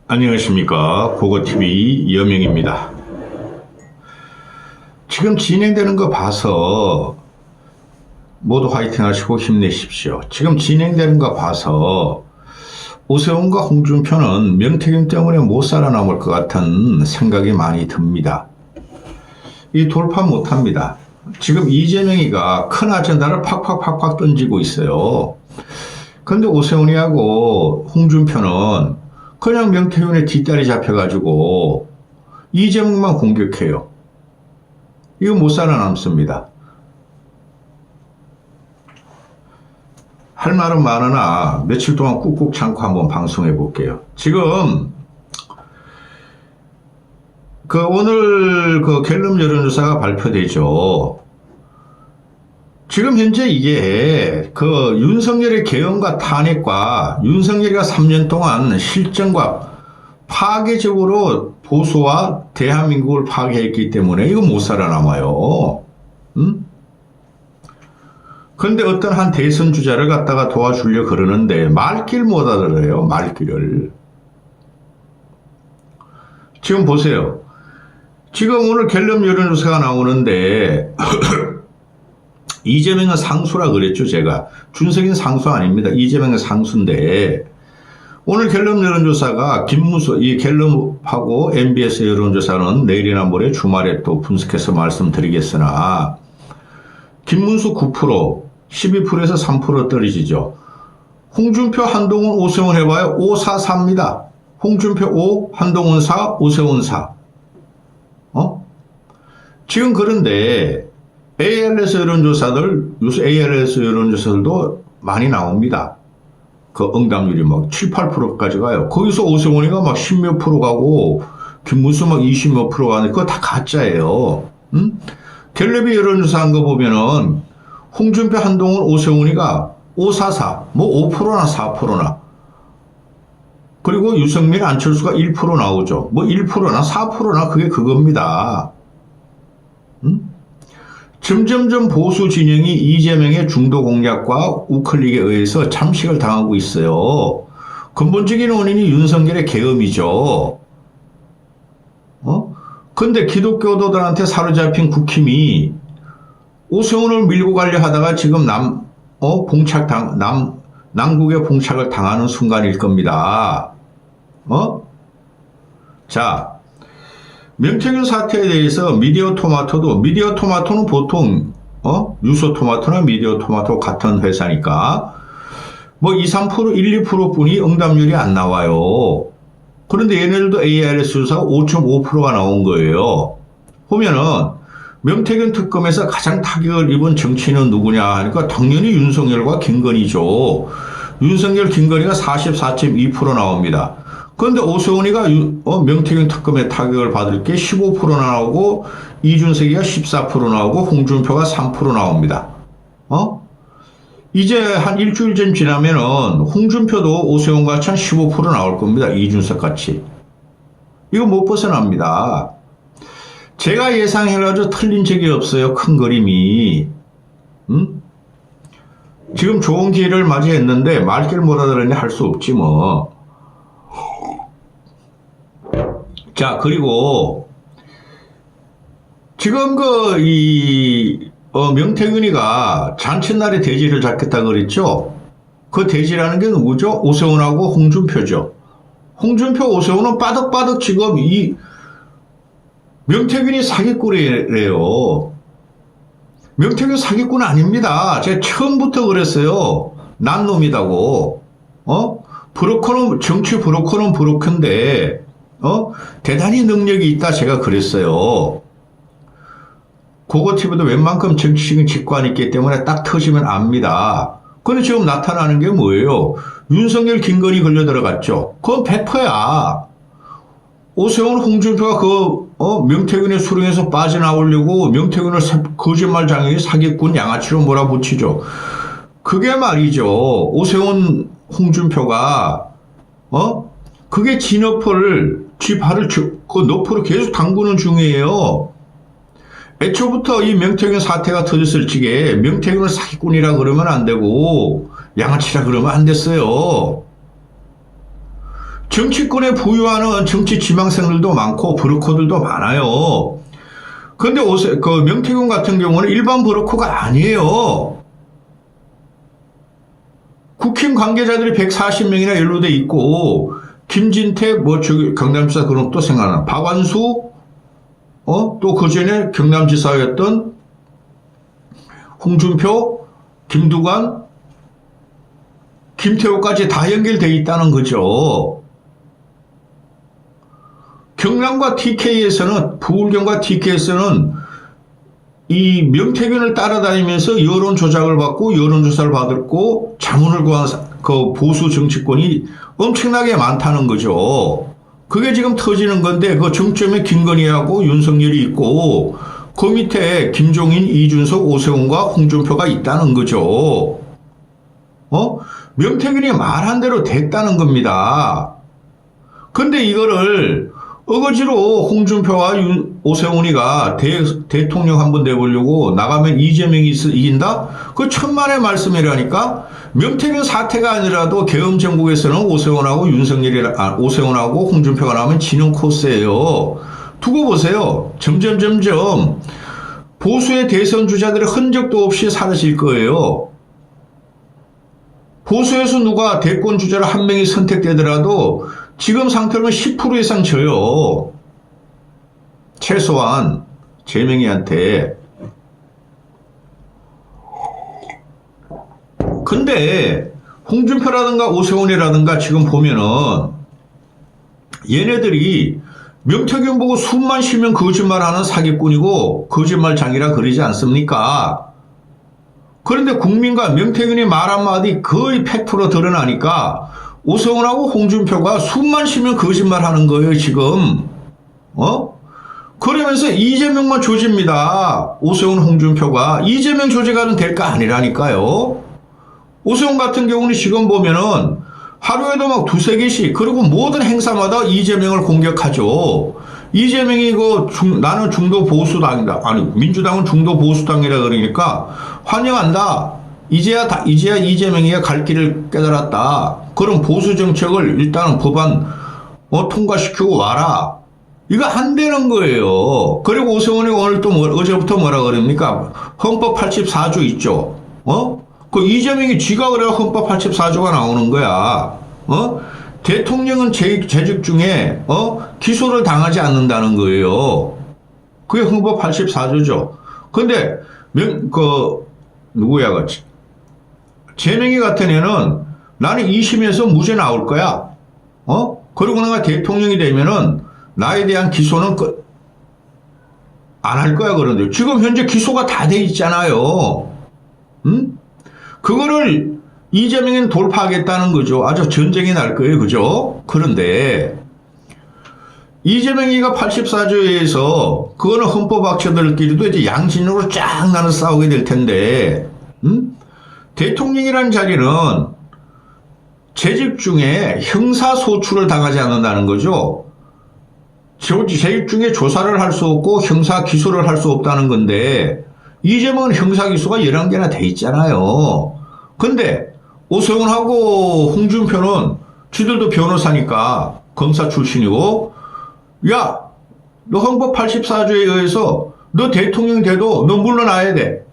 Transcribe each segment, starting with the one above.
안녕하십니까. 고고TV 여명입니다. 지금 진행되는 거 봐서 모두 화이팅 하시고 힘내십시오. 지금 진행되는 거 봐서 오세훈과 홍준표는 명태균 때문에 못 살아남을 것 같은 생각이 많이 듭니다. 이 돌파 못합니다. 지금 이재명이가 큰 아젠다를 팍팍팍팍 던지고 있어요. 근데 오세훈이하고 홍준표는 그냥 명태균의 뒷다리 잡혀가지고 이재명만 공격해요. 이거 못 살아남습니다. 할 말은 많으나 며칠 동안 꾹꾹 참고 한번 방송해 볼게요. 지금 오늘 갤럽 여론조사가 발표되죠. 지금 현재 이게 윤석열의 개헌과 탄핵과 윤석열이가 3년 동안 실정과 파괴적으로 보수와 대한민국을 파괴했기 때문에 이거 못 살아남아요. 그런데 어떤 한 대선 주자를 갖다가 도와주려 그러는데 말길 못 알아들어요. 말길을. 지금 보세요. 지금 오늘 갤럽 여론조사가 나오는데 이재명은 상수라 그랬죠. 제가. 준석이는 상수 아닙니다. 이재명은 상수인데 오늘 갤럽 여론조사가 김문수, 이 갤럽하고 MBS 여론조사는 내일이나 모레 주말에 또 분석해서 말씀드리겠으나 김문수 9%, 12%에서 3% 떨어지죠. 홍준표, 한동훈, 오세훈 해봐요. 5, 4, 4입니다. 홍준표 5, 한동훈 4, 오세훈 4. 지금 그런데 ALS 여론조사들, 요새 ALS 여론조사들도 많이 나옵니다. 응답률이 막 7, 8%까지 가요. 거기서 오세훈이가 막 10몇 프로 가고, 김문수 막 20몇 프로 가는데, 그거 다 가짜예요. 갤럽이 여론조사 한 거 보면은, 홍준표, 한동훈, 오세훈이가 5, 4, 4, 뭐 5%나 4%나. 그리고 유승민, 안철수가 1% 나오죠. 뭐 1%나 4%나 그게 그겁니다. 점점점 보수 진영이 이재명의 중도 공략과 우클릭에 의해서 잠식을 당하고 있어요. 근본적인 원인이 윤석열의 계엄이죠. 근데 기독교도들한테 사로잡힌 국힘이 오세훈을 밀고 가려 하다가 지금 남국의 봉착을 당하는 순간일 겁니다. 자, 명태균 사태에 대해서 미디어토마토는 보통, 유소토마토나 미디어토마토 같은 회사니까, 뭐 2, 3%, 1, 2% 뿐이 응답률이 안 나와요. 그런데 얘네들도 ARS 조사가 5.5%가 나온 거예요. 보면은, 명태균 특검에서 가장 타격을 입은 정치인은 누구냐 하니까 당연히 윤석열과 김건희죠. 윤석열, 김건희가 44.2% 나옵니다. 그런데 오세훈이가 명태균 특검에 타격을 받을 게 15%나 나오고 이준석이가 14% 나오고 홍준표가 3% 나옵니다. 이제 한 일주일 전 지나면은 홍준표도 오세훈 같이 한 15% 나올 겁니다. 이준석 같이. 이거 못 벗어납니다. 제가 예상해가지고 틀린 적이 없어요. 큰 그림이. 지금 좋은 기회를 맞이했는데 말길 못 알아들으니 할 수 없지 뭐. 자, 그리고 지금 명태균이가 잔칫날에 대지를 잡겠다 그랬죠? 그 대지라는 게 누구죠? 오세훈하고 홍준표죠. 홍준표, 오세훈은 빠득빠득 지금 명태균이 사기꾼이래요. 명태균 사기꾼 아닙니다. 제가 처음부터 그랬어요. 난 놈이다고. 정치 브로커는 브로커인데, 대단히 능력이 있다 제가 그랬어요. 고고TV도 웬만큼 정치적인 직관이 있기 때문에 딱 터지면 압니다. 근데 지금 나타나는 게 뭐예요? 윤석열, 김건희 걸려 들어갔죠. 그건 100%야. 오세훈, 홍준표가 명태균의 수렁에서 빠져나오려고 명태균을 거짓말장애 사기꾼 양아치로 몰아붙이죠. 그게 말이죠. 오세훈, 홍준표가 그게 지 발을 그 너프로 계속 담그는 중이에요. 애초부터 이 명태균 사태가 터졌을 적에 명태균을 사기꾼이라 그러면 안 되고 양아치라 그러면 안 됐어요. 정치권에 부유하는 정치 지망생들도 많고 브로커들도 많아요. 근데 명태균 같은 경우는 일반 브로커가 아니에요. 국힘 관계자들이 140명이나 연루돼 있고, 김진태, 경남지사 그런 또 생각나. 박완수, 또 그 전에 경남지사였던 홍준표, 김두관, 김태호까지 다 연결돼 있다는 거죠. 경남과 TK에서는, 부울경과 TK에서는 이 명태균을 따라다니면서 여론 조작을 받고 여론조사를 받았고 자문을 구한 그 보수 정치권이 엄청나게 많다는 거죠. 그게 지금 터지는 건데 그 정점에 김건희하고 윤석열이 있고 그 밑에 김종인, 이준석, 오세훈과 홍준표가 있다는 거죠. 명태균이 말한 대로 됐다는 겁니다. 근데 이거를 어거지로 홍준표와 오세훈이가 대통령 한번 내보려고 나가면 이재명이 이긴다? 그 천만의 말씀이라니까. 명태균 사태가 아니라도 계엄 전국에서는 오세훈하고 홍준표가 나오면 지는 코스예요. 두고 보세요. 점점 보수의 대선 주자들의 흔적도 없이 사라질 거예요. 보수에서 누가 대권 주자로 한 명이 선택되더라도 지금 상태로는 10% 이상 져요. 최소한 재명이한테. 근데 홍준표라든가 오세훈이라든가 지금 보면은 얘네들이 명태균 보고 숨만 쉬면 거짓말하는 사기꾼이고 거짓말장이라 그러지 않습니까? 그런데 국민과 명태균이 말 한마디 거의 팩트로 드러나니까 오세훈하고 홍준표가 숨만 쉬면 거짓말하는 거예요 지금. 그러면서 이재명만 조집니다. 오세훈, 홍준표가. 이재명 조직하는 될까 아니라니까요. 오세훈 같은 경우는 지금 보면은 하루에도 막 두세 개씩, 그리고 모든 행사마다 이재명을 공격하죠. 이재명이 나는 중도 보수당이다. 아니, 민주당은 중도 보수당이라 그러니까 환영한다. 이제야 이재명이가 갈 길을 깨달았다. 그럼 보수 정책을 일단은 법안 통과시키고 와라. 이거 안 되는 거예요. 그리고 오세훈이 오늘 또 어제부터 뭐라 그럽니까? 헌법 84조 있죠. 그 이재명이 쥐가 그래야 헌법 84조가 나오는 거야. 대통령은 재직 중에 기소를 당하지 않는다는 거예요. 그게 헌법 84조죠. 근데 누구야 같이 재명이 같은 애는 나는 2심에서 무죄 나올 거야. 그리고 내가 대통령이 되면은 나에 대한 기소는 안 할 거야. 그런데 지금 현재 기소가 다 돼 있잖아요. 그거를 이재명은 돌파하겠다는 거죠. 아주 전쟁이 날 거예요. 그죠? 그런데 이재명이가 84조에 의해서 그거는 헌법학자들끼리도 이제 양진으로 쫙 나눠 싸우게 될 텐데 대통령이라는 자리는 재직 중에 형사소출을 당하지 않는다는 거죠. 재직 중에 조사를 할 수 없고 형사 기소를 할 수 없다는 건데 이재명은 형사 기소가 11개나 돼 있잖아요. 근데 오세훈하고 홍준표는 쥐들도 변호사니까 검사 출신이고 야, 너 헌법 84조에 의해서 너 대통령 돼도 너 물러나야 돼.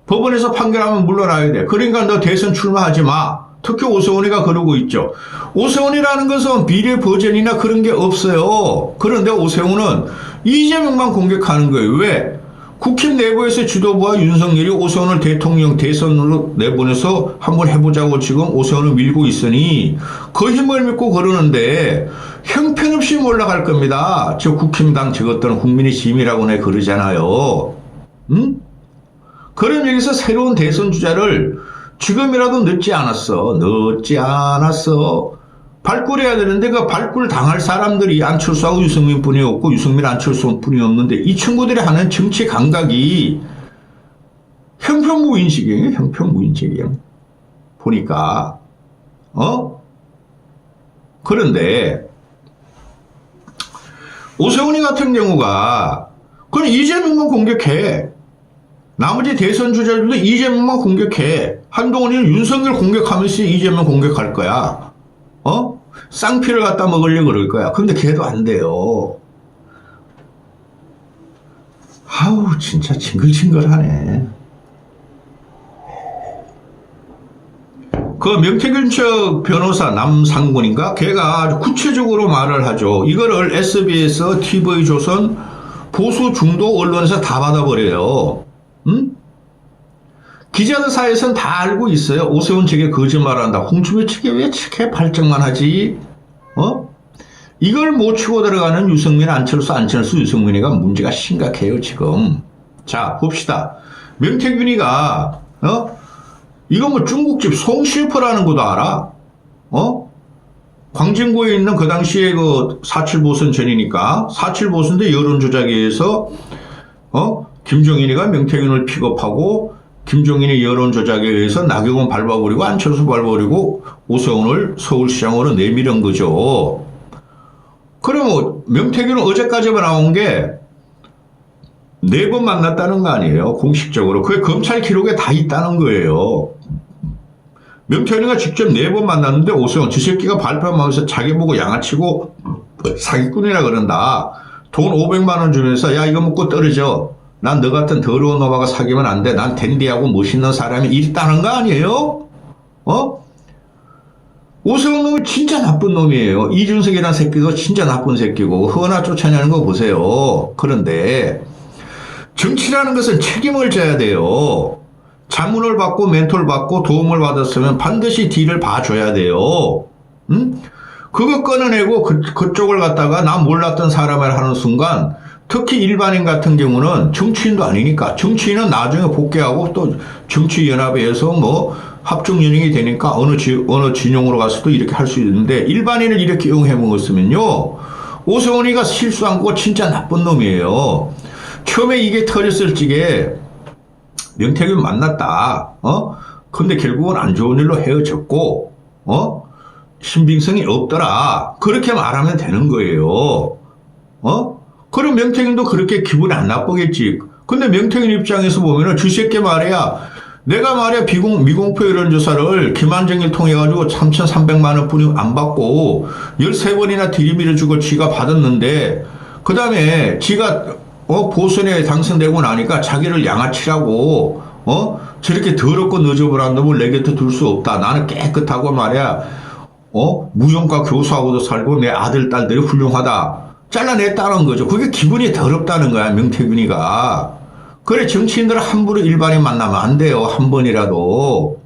법원에서 판결하면 물러나야 돼. 그러니까 너 대선 출마하지 마. 특히 오세훈이가 그러고 있죠. 오세훈이라는 것은 비례 버전이나 그런 게 없어요. 그런데 오세훈은 이재명만 공격하는 거예요. 왜? 국힘 내부에서 지도부와 윤석열이 오세훈을 대통령 대선으로 내보내서 한번 해보자고 지금 오세훈을 밀고 있으니 그 힘을 믿고 그러는데 형편없이 올라갈 겁니다. 저 국힘당 저것들은 국민의 짐이라고 내 그러잖아요. 그럼 여기서 새로운 대선 주자를 지금이라도 늦지 않았어. 발굴해야 되는데 그 발굴 당할 사람들이 안철수하고 유승민 뿐이 없고 유승민 안철수 뿐이 없는데 이 친구들이 하는 정치 감각이 형평무인식이에요. 형평무인식이에요. 보니까 그런데 오세훈이 같은 경우가 그건 이재명만 공격해. 나머지 대선 주자들도 이재명만 공격해. 한동훈이는 윤석열 공격하면서 이재명 공격할 거야. 쌍피를 갖다 먹으려고 그럴 거야. 근데 걔도 안 돼요. 아우, 진짜 징글징글하네. 그 명태균 측 변호사 남상군인가? 걔가 아주 구체적으로 말을 하죠. 이거를 SBS, TV조선, 보수 중도 언론에서 다 받아버려요. 응? 기자들 사이에서는 다 알고 있어요. 오세훈 측에 거짓말한다. 홍준표 측에 왜 측에 발정만 하지? 이걸 못 치고 들어가는 유승민, 안철수, 유승민이가 문제가 심각해요, 지금. 자, 봅시다. 명태균이가, 이거 뭐 중국집 송셰퍼라는 것도 알아? 광진구에 있는 그 당시에 그 4.7 보선 전이니까 4.7 보선대 여론조작에 의해서 김종인이가 명태균을 픽업하고 김종인이 여론조작에 의해서 나경원 밟아버리고 안철수 밟아버리고 오세훈을 서울시장으로 내밀은 거죠. 그럼 명태균은 어제까지만 나온 게 4번 만났다는 거 아니에요, 공식적으로. 그게 검찰 기록에 다 있다는 거예요. 명태균이가 직접 4번 만났는데 오세훈 지 새끼가 발표하면서 자기 보고 양아치고 사기꾼이라 그런다. 돈 500만 원 주면서 야 이거 먹고 떨어져. 난 너 같은 더러운 놈하고 사귀면 안 돼. 난 댄디하고 멋있는 사람이 있다는 거 아니에요? 오세훈 놈이 진짜 나쁜 놈이에요. 이준석이라는 새끼도 진짜 나쁜 새끼고 허나 쫓아내는 거 보세요. 그런데 정치라는 것은 책임을 져야 돼요. 자문을 받고 멘토를 받고 도움을 받았으면 반드시 뒤를 봐줘야 돼요. 응? 그거 끊어내고 그쪽을 갖다가 나 몰랐던 사람을 하는 순간 특히 일반인 같은 경우는 정치인도 아니니까 정치인은 나중에 복귀하고 또 정치연합회에서 뭐 합중연행이 되니까 어느 진영으로 가서도 이렇게 할 수 있는데 일반인을 이렇게 이용해 먹었으면요. 오세훈이가 실수한 거 진짜 나쁜 놈이에요. 처음에 이게 터졌을 적에 명태균 만났다. 근데 결국은 안 좋은 일로 헤어졌고, 신빙성이 없더라. 그렇게 말하면 되는 거예요. 그럼 명태균도 그렇게 기분이 안 나쁘겠지. 근데 명태균 입장에서 보면은 주새끼 말이야. 내가 말이야 미공표 여론조사를 김한정일 통해가지고 3,300만 원뿐이 안 받고 13번이나 들이밀어주고 지가 받았는데 그 다음에 지가 보선에 당선되고 나니까 자기를 양아치라고 저렇게 더럽고 너저분한 놈을 내 곁에 둘 수 없다. 나는 깨끗하고 말이야 무용과 교수하고도 살고 내 아들 딸들이 훌륭하다. 잘라냈다는 거죠. 그게 기분이 더럽다는 거야, 명태균이가. 그래, 정치인들은 함부로 일반인 만나면 안 돼요, 한 번이라도.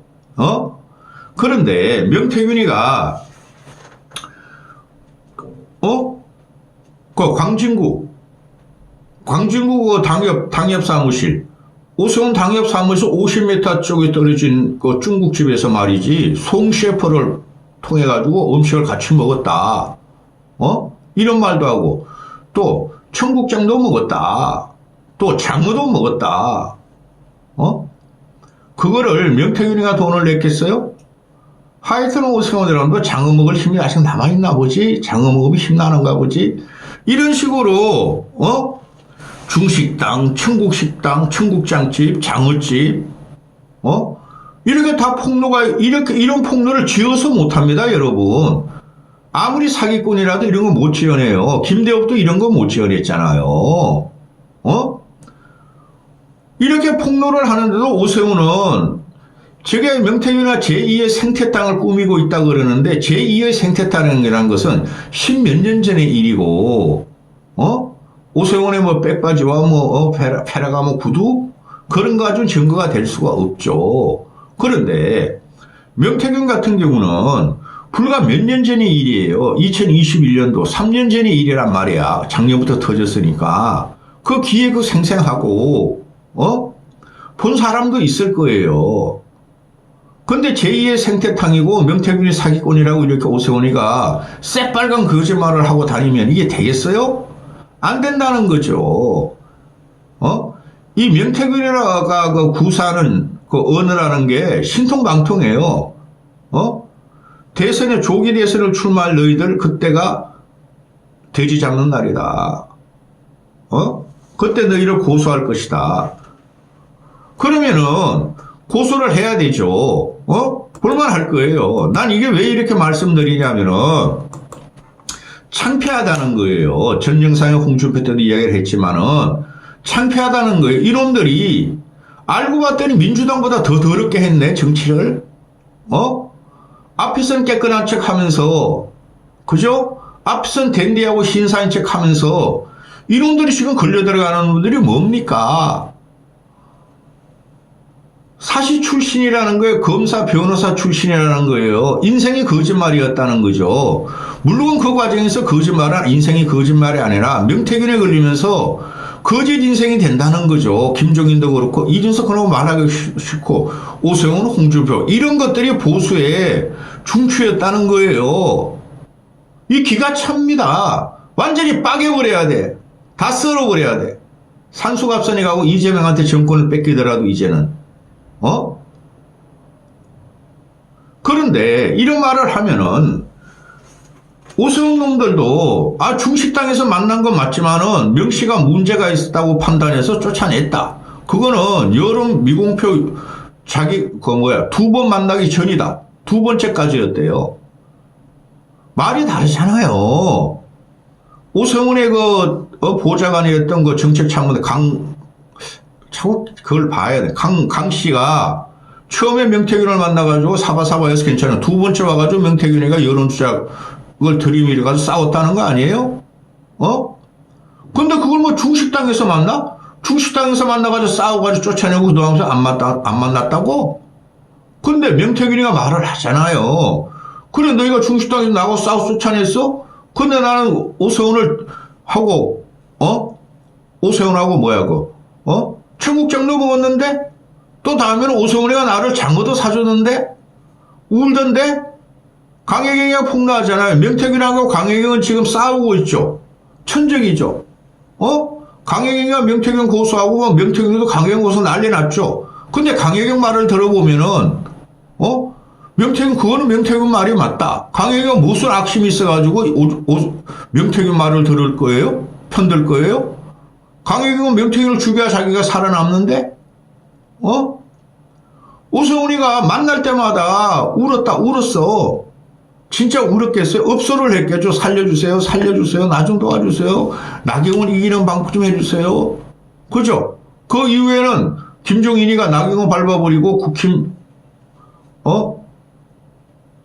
그런데 명태균이가 그 광진구 그 당협 사무실, 오세훈 당협 사무실 50m 쪽에 떨어진 그 중국집에서 말이지, 송셰퍼를 통해가지고 음식을 같이 먹었다. 이런 말도 하고, 또, 청국장도 먹었다. 또, 장어도 먹었다. 그거를 명태균이가 돈을 냈겠어요? 하여튼 오세훈이라도 장어 먹을 힘이 아직 남아있나 보지? 장어 먹으면 힘나는가 보지? 이런 식으로, 중식당, 청국식당, 청국장집, 장어집, 이렇게 다 이런 폭로를 지어서 못합니다, 여러분. 아무리 사기꾼이라도 이런 거 못 지어내요. 김대엽도 이런 거 못 지어냈잖아요. 이렇게 폭로를 하는데도 오세훈은 저게 명태균이나 제2의 생태땅을 꾸미고 있다 그러는데 제2의 생태땅이라는 것은 십몇 년 전의 일이고, 오세훈의 뭐 백바지와 뭐 페라가 뭐 구두 그런 거 가지고는 증거가 될 수가 없죠. 그런데 명태균 같은 경우는 불과 몇 년 전의 일이에요. 2021년도 3년 전의 일이란 말이야. 작년부터 터졌으니까. 그 기획이 생생하고 본 사람도 있을 거예요. 근데 제2의 생태탕이고 명태균이 사기꾼이라고 이렇게 오세훈이가 새빨간 거짓말을 하고 다니면 이게 되겠어요? 안 된다는 거죠. 이 명태균이가 그 구사하는 그 언어라는 게 신통방통해요. 대선에 조기 대선을 출마할 너희들 그때가 돼지 잡는 날이다. 그때 너희를 고소할 것이다. 그러면은 고소를 해야 되죠. 볼만할 거예요. 난 이게 왜 이렇게 말씀드리냐면은 창피하다는 거예요. 전 영상에 홍준표 때도 이야기를 했지만은 창피하다는 거예요. 이놈들이 알고 봤더니 민주당보다 더 더럽게 했네, 정치를. 앞에서는 깨끗한 척 하면서, 그죠? 앞선 댄디하고 신사인 척 하면서 이놈들이 지금 걸려 들어가는 분들이 뭡니까? 사시 출신이라는 거예요. 검사, 변호사 출신이라는 거예요. 인생이 거짓말이었다는 거죠. 물론 그 과정에서 거짓말은 인생이 거짓말이 아니라 명태균에 걸리면서 거짓 인생이 된다는 거죠. 김종인도 그렇고 이준석 그러고 말하기 싫고 오세훈, 홍준표 이런 것들이 보수의 중추였다는 거예요. 이 기가 찹니다. 완전히 빠개버려야 돼. 다 썰어버려야 돼. 산수갑선이 가고 이재명한테 정권을 뺏기더라도 이제는. 그런데 이런 말을 하면은 오세훈 놈들도 중식당에서 만난 건 맞지만은 명씨가 문제가 있었다고 판단해서 쫓아냈다. 그거는 여론 미공표 두 번 만나기 전이다. 두 번째까지였대요. 말이 다르잖아요. 오세훈의 보좌관이었던 정책참모대 그걸 봐야 돼. 강 씨가 처음에 명태균을 만나가지고 사바사바해서 괜찮아. 두 번째 와가지고 명태균이가 여론조작을 들이밀어가지고 싸웠다는 거 아니에요? 근데 그걸 뭐 중식당에서 만나? 중식당에서 만나가지고 싸워가지고 쫓아내고 그동안 안 만났다고? 근데 명태균이가 말을 하잖아요. 그래, 너희가 중식당에서 나하고 싸워 쫓아냈어? 근데 나는 오세훈을 하고, 오세훈하고 청국장도 먹었는데? 또 다음에는 오세훈이가 나를 장어도 사줬는데? 울던데? 강혜경이가 폭로하잖아요. 명태균하고 강혜경은 지금 싸우고 있죠. 천적이죠. 강혜경이가 명태균 고소하고 명태균도 강혜경 고소 난리 났죠. 근데 강혜경 말을 들어보면은 명태균 그거는 명태균 말이 맞다. 강혜경 무슨 악심이 있어가지고 명태균 말을 들을 거예요? 편들 거예요? 강혜경은 명태균을 죽여야 자기가 살아남는데? 오세훈이가 만날 때마다 울었어. 진짜 울었겠어요? 업소를 했겠죠. 살려주세요. 나 좀 도와주세요. 나경원 이기는 방법 좀 해주세요. 그죠? 그 이후에는 김종인이가 나경원 밟아버리고 국힘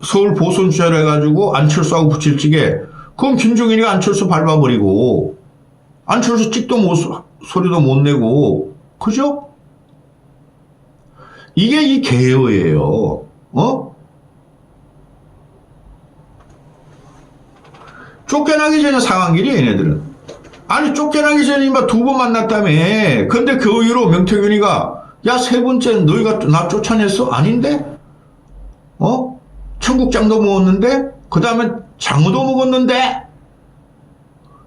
서울 보선 주자를 해가지고 안철수하고 붙일지게 그럼 김종인이가 안철수 밟아버리고 안철수 찍도 소리도 못 내고 그죠? 이게 이 개요예요. 쫓겨나기 전에 상한 길이 얘네들은. 아니 쫓겨나기 전에 막 두 번 만났다며. 근데 그 이후로 명태균이가 야 세 번째는 너희가 나 쫓아냈어? 아닌데? 청국장도 먹었는데? 그 다음에 장어도 먹었는데?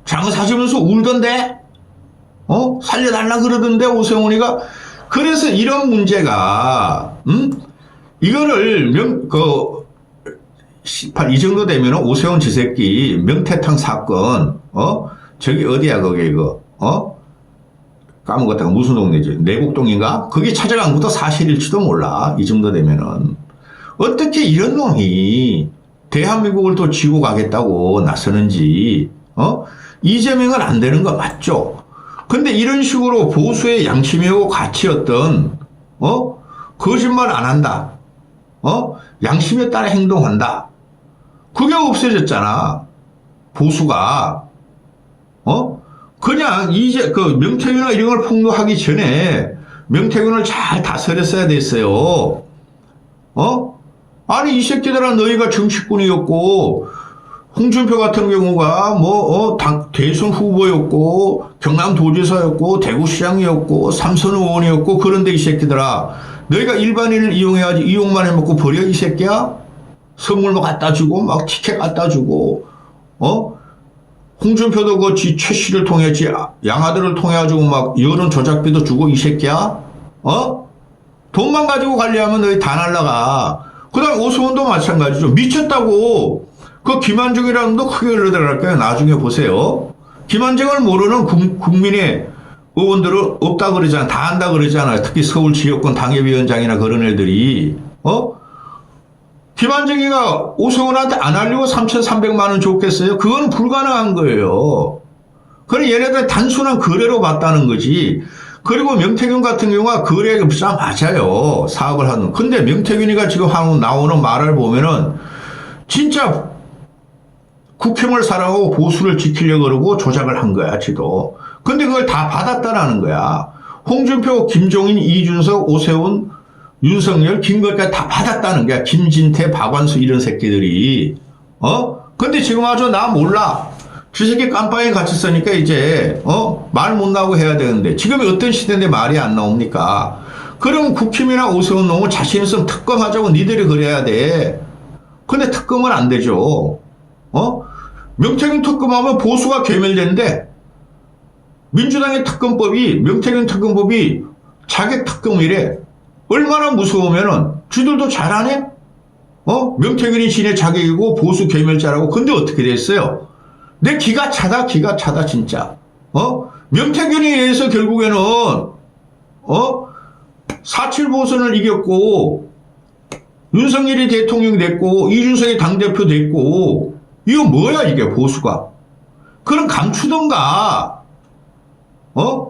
장어 사주면서 울던데? 살려달라 그러던데 오세훈이가. 그래서 이런 문제가 이거를 이 정도 되면 오세훈 지새끼 명태탕 사건 저기 어디야 거기 이거 까먹었다가 무슨 동네지 내곡동인가 거기 찾아간 것도 사실일지도 몰라. 이 정도 되면은 어떻게 이런 놈이 대한민국을 또 지고 가겠다고 나서는지 이재명은 안 되는 거 맞죠? 근데 이런 식으로 보수의 양심이고 가치였던 거짓말 안 한다. 양심에 따라 행동한다. 그게 없어졌잖아. 보수가. 그냥 명태균이나 이런 걸 폭로하기 전에 명태균을 잘 다스렸어야 됐어요. 아니 이 새끼들아 너희가 정치꾼이었고 홍준표 같은 경우가 대선 후보였고 경남도지사였고 대구시장이었고 삼선 의원이었고 그런데 이 새끼들아 너희가 일반인을 이용해야지 이용만 해먹고 버려 이 새끼야? 선물도 갖다 주고 막 티켓 갖다 주고 홍준표도 그 최 씨를 통해 양아들을 통해 가지고 막 여론 조작비도 주고 이 새끼야? 돈만 가지고 가려면 너희 다 날라가. 그 다음 오세훈도 마찬가지죠. 미쳤다고. 그 김한중이라는 놈도 크게 흘러들어갈 거예요. 나중에 보세요. 김한중을 모르는 국민의 의원들은 없다 그러잖아. 다 한다 그러잖아요. 특히 서울 지역권 당협위원장이나 그런 애들이. 김한정이가 오세훈한테 안 알리고 3,300만 원 줬겠어요? 그건 불가능한 거예요. 그럼 얘네들 단순한 거래로 봤다는 거지. 그리고 명태균 같은 경우가 거래액이 비싸 맞아요. 사업을 하는. 근데 명태균이가 지금 나오는 말을 보면은 진짜 국힘을 사랑하고 보수를 지키려고 그러고 조작을 한 거야, 지도. 근데 그걸 다 받았다라는 거야. 홍준표, 김종인, 이준석, 오세훈, 윤석열, 김건희까지 다 받았다는 거야. 김진태, 박완수 이런 새끼들이. 근데 지금 아주 나 몰라. 저 새끼 깜빵에 갇혔으니까 이제 말 못 나오고 해야 되는데 지금이 어떤 시대인데 말이 안 나옵니까? 그러면 국힘이나 오세훈 놈은 자신 있으면 특검하자고 니들이 그래야 돼. 근데 특검은 안 되죠. 명태균 특검하면 보수가 괴멸되는데 민주당의 특검법이 명태균 특검법이 자객 특검이래. 얼마나 무서우면은 쥐들도 잘하네? 명태균이 지네 자객이고 보수 괴멸자라고. 근데 어떻게 됐어요? 내 기가 차다 진짜. 명태균에 의해서 결국에는 4.7 보선을 이겼고 윤석열이 대통령 됐고 이준석이 당대표 됐고 이거 뭐야 이게 보수가. 그럼 감추던가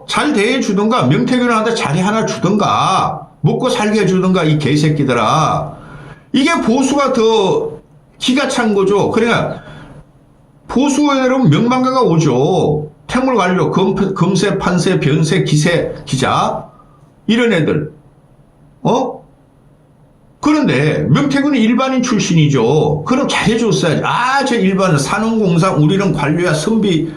잘 대해주던가 명태균한테 자리 하나 주던가 먹고 살게 해주던가 이 개새끼들아. 이게 보수가 더 기가 찬 거죠. 그러니까 보수에는 명망가가 오죠. 태물관료, 검세, 판세, 변세, 기세, 기자 이런 애들. 그런데 명태균은 일반인 출신이죠. 그럼 잘해줬어야지. 저 일반인 산업공상 우리는 관료야 선비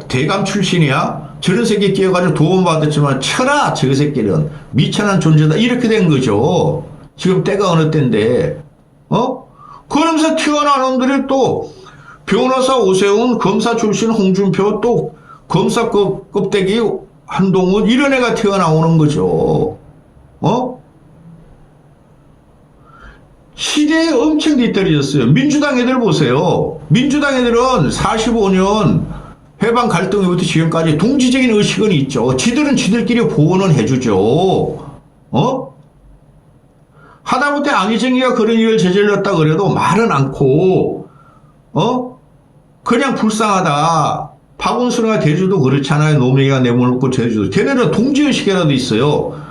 대감 출신이야. 저런 새끼 끼어가지고 도움받았지만 쳐라 저 새끼는 미천한 존재다 이렇게 된 거죠. 지금 때가 어느 때인데 그러면서 튀어나온 놈들이 또 변호사 오세훈, 검사 출신 홍준표, 또 검사 껍데기 한동훈 이런 애가 튀어나오는 거죠. 시대에 엄청 뒤떨어졌어요. 민주당 애들 보세요. 민주당 애들은 45년 해방 갈등 이후부터 지금까지 동지적인 의식은 있죠. 지들은 지들끼리 보호는 해주죠. 하다못해 안희정이가 그런 일을 저질렀다 그래도 말은 않고 그냥 불쌍하다. 박원순이가 대주도 그렇잖아요. 노무현이가 내몰고 대주도. 걔네는 동지의식이라도 있어요.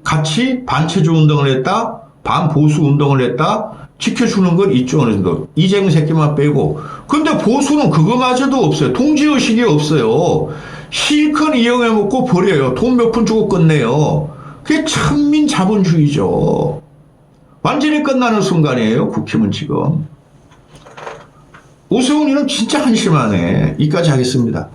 같이 반체주 운동을 했다. 반보수 운동을 했다. 지켜주는 건 있죠. 어느 정도. 이재명 새끼만 빼고. 근데 보수는 그거마저도 없어요. 동지의식이 없어요. 실컷 이용해먹고 버려요. 돈 몇 푼 주고 끝내요. 그게 천민 자본주의죠. 완전히 끝나는 순간이에요. 국힘은 지금. 오세훈이는 진짜 한심하네. 이까지 하겠습니다.